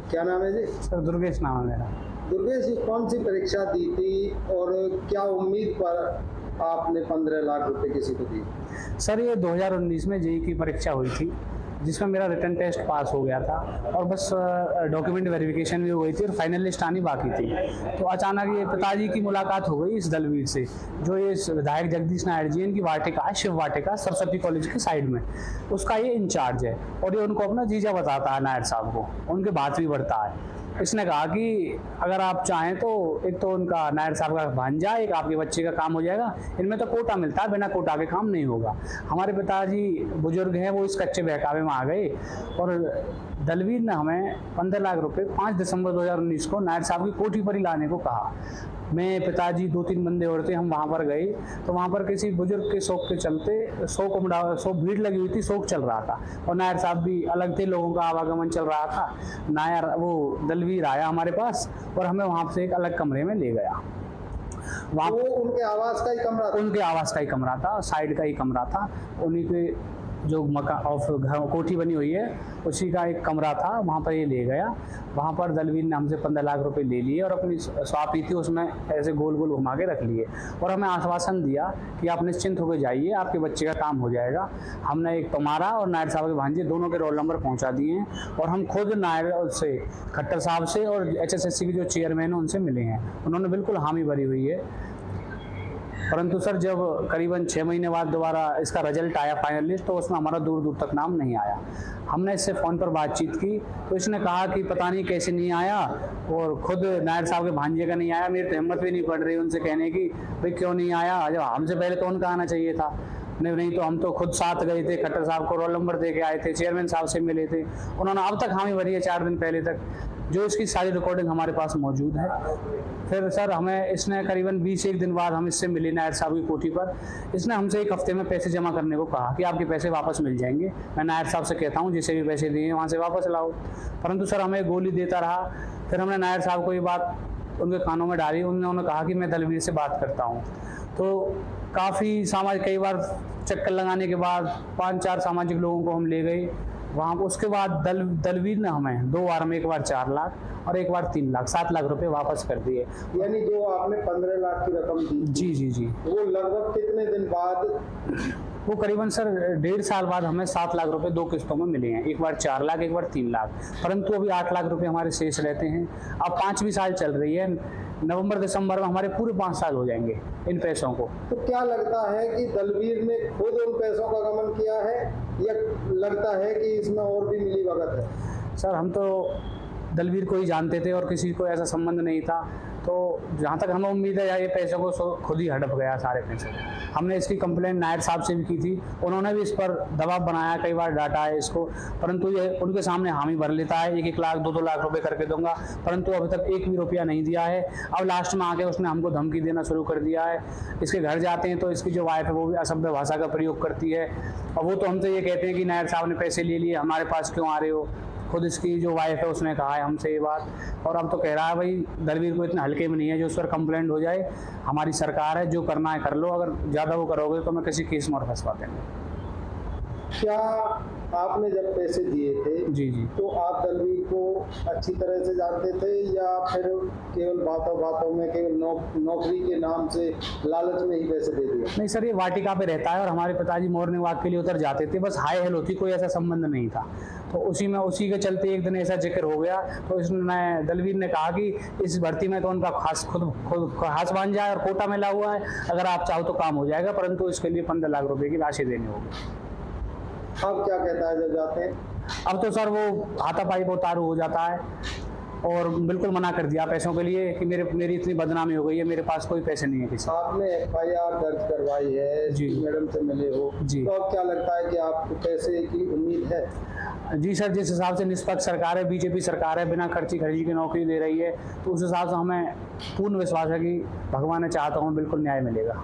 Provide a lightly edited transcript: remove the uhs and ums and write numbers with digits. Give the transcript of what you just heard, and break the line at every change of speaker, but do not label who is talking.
क्या नाम है जी?
सर दुर्गेश नाम है मेरा।
दुर्गेश जी, कौन सी परीक्षा दी थी और क्या उम्मीद पर आपने 15 लाख रुपए किसी को दिए?
सर ये 2019 में जेईई की परीक्षा हुई थी, जिसमें मेरा रिटन टेस्ट पास हो गया था और बस डॉक्यूमेंट वेरिफिकेशन भी हो गई थी और फाइनल लिस्ट आनी बाकी थी। तो अचानक ये पिताजी की मुलाकात हो गई इस दलवीर से, जो ये विधायक जगदीश नायर जी इनकी वाटिका है, शिव वाटिका सरस्वती कॉलेज के साइड में, उसका ये इंचार्ज है और ये उनको अपना जीजा बताता है नायर साहब को, उनके बात भी बढ़ता है। इसने कहा कि अगर आप चाहें तो एक तो उनका नायर साहब का भांजा, एक आपके बच्चे का काम हो जाएगा, इनमें तो कोटा मिलता है, बिना कोटा के काम नहीं होगा। हमारे पिताजी बुजुर्ग हैं, वो इस कच्चे बहकावे में आ गए और दलवीर ने हमें 15 लाख रुपए 5 दिसंबर 2019 को नायर साहब की कोठी पर ही लाने को कहा। मैं, पिताजी, 2-3 बंदे और थे, हम वहाँ पर गए तो वहाँ पर किसी बुजुर्ग के शौक के चलते शौक भीड़ लगी हुई थी, शौक चल रहा था और नायर साहब भी अलग थे, लोगों का आवागमन चल रहा था। नायर वो दलवीर आया हमारे पास और हमें वहाँ से एक अलग कमरे में ले गया। वहाँ
वो उनके आवास का ही कमरा था?
उनके आवास का ही कमरा था, साइड का ही कमरा था। उन्हीं के जो घर कोठी बनी हुई है उसी का एक कमरा था, वहाँ पर ये ले गया। वहाँ पर दलवीर ने हमसे 15 लाख रुपए ले लिए और अपनी स्वापी थी उसमें ऐसे गोल गोल घुमा के रख लिए और हमें आश्वासन दिया कि आप निश्चिंत होकर जाइए, आपके बच्चे का काम हो जाएगा। हमने एक तुम्हारा और नायर साहब के भांजे दोनों के रोल नंबर पहुँचा दिए हैं और हम खुद नायर से, खट्टर साहब से और HSSC के जो चेयरमैन हैं उनसे मिले हैं, उन्होंने बिल्कुल हामी भरी हुई है। परंतु सर जब करीबन 6 महीने बाद दोबारा इसका रिजल्ट आया फाइनल लिस्ट, तो उसमें हमारा दूर दूर तक नाम नहीं आया। हमने इससे फ़ोन पर बातचीत की तो इसने कहा कि पता नहीं कैसे नहीं आया और खुद नायर साहब के भांजे का नहीं आया। मेरी तो हिम्मत भी नहीं पड़ रही उनसे कहने की भाई क्यों नहीं आया, जब हमसे पहले तो उनका आना चाहिए था। नहीं तो हम तो खुद साथ गए थे, खट्टर साहब को रोल नंबर दे के आए थे, चेयरमैन साहब से मिले थे, उन्होंने अब तक हामी भरी है 4 दिन पहले तक, जो इसकी सारी रिकॉर्डिंग हमारे पास मौजूद है। फिर सर हमें इसने करीबन 20-1 दिन बाद हम इससे मिले नायर साहब की कोठी पर। इसने हमसे 1 हफ्ते में पैसे जमा करने को कहा कि आपके पैसे वापस मिल जाएंगे। मैं नायर साहब से कहता हूँ जिसे भी पैसे दिए वहाँ से वापस लाओ, परंतु सर हमें गोली देता रहा। फिर हमने नायर साहब को ये बात उनके कानों में डाली, उन्होंने कहा कि मैं दलवीर से बात करता हूँ। तो काफ़ी सामाजिक, कई बार चक्कर लगाने के बाद 5-4 सामाजिक लोगों को हम ले गए वहाँ। उसके बाद दलवीर ने हमें 2 बार में, 1 बार 4 लाख और 1 बार 3 लाख 7 लाख रुपए वापस कर दिए।
यानी जो आपने 15 लाख की रकम दी? जी, वो लगभग कितने दिन बाद?
वो करीबन सर 1.5 साल बाद हमें 7 लाख रुपए 2 किस्तों में मिले हैं, 1 बार 4 लाख, 1 बार 3 लाख। परंतु अभी 8 लाख रुपए हमारे शेष रहते हैं। अब 5वीं साल चल रही है, नवंबर दिसंबर में हमारे पूरे 5 साल हो जाएंगे इन पैसों को।
तो क्या लगता है कि दलवीर ने खुद उन पैसों का गमन किया है या लगता है कि इसमें और भी मिलीभगत है?
सर हम तो दलवीर को ही जानते थे और किसी को ऐसा संबंध नहीं था, तो जहाँ तक हमें उम्मीद है ये पैसों को खुद ही हड़प गया सारे पैसे। हमने इसकी कंप्लेंट नायर साहब से भी की थी, उन्होंने भी इस पर दबाव बनाया, कई बार डांटा है इसको, परंतु ये उनके सामने हामी भर लेता है 1-1 लाख 2-2 लाख रुपए करके दूंगा, परंतु अभी तक 1 भी रुपया नहीं दिया है। अब लास्ट में आके उसने हमको धमकी देना शुरू कर दिया है। इसके घर जाते हैं तो इसकी जो वाइफ है वो भी असभ्य भाषा का प्रयोग करती है और वो तो हमसे ये कहते हैं कि नायर साहब ने पैसे ले लिए, हमारे पास क्यों आ रहे हो। खुद इसकी जो वाइफ है उसने कहा है हमसे ये बात, और अब तो कह रहा है भाई दलवीर को इतने हल्के में नहीं है जो उस पर कंप्लेंट हो जाए, हमारी सरकार है, जो करना है कर लो, अगर ज़्यादा वो करोगे तो मैं किसी केस में और फंसवा देंगे।
क्या आपने जब पैसे दिए थे
जी
तो आप दलवीर को अच्छी तरह से जानते थे या फिर केवल बातों में, केवल नौकरी के नाम से, लालच में ही पैसे दे दिए?
नहीं सर, ये वाटिका पे रहता है और हमारे पिताजी मॉर्निंग वॉक के लिए उधर जाते थे, बस हाय हेलो थी, कोई ऐसा संबंध नहीं था। तो उसी के चलते एक दिन ऐसा जिक्र हो गया, तो इसने दलवीर ने कहा कि इस भर्ती में तो उनका खुद खास बन जाए और कोटा मिला हुआ है, अगर आप चाहो तो काम हो जाएगा, परंतु इसके लिए 15 लाख रुपए की राशि देनी होगी।
अब क्या कहता है जब जाते हैं?
अब तो सर वो हाथापाई को उतारू हो जाता है और बिल्कुल मना कर दिया पैसों के लिए कि मेरी इतनी बदनामी हो गई है, मेरे पास कोई पैसे नहीं है किसी।
आपने FIR दर्ज करवाई है जी, मैडम से मिले हो जी, तो अब क्या लगता है कि आपको पैसे की उम्मीद है?
जी सर, जिस हिसाब से निष्पक्ष सरकार है, बीजेपी सरकार है, बिना खर्ची की नौकरी दे रही है, तो उस हिसाब से हमें पूर्ण विश्वास है कि भगवान ने चाहा तो हमें बिल्कुल न्याय मिलेगा।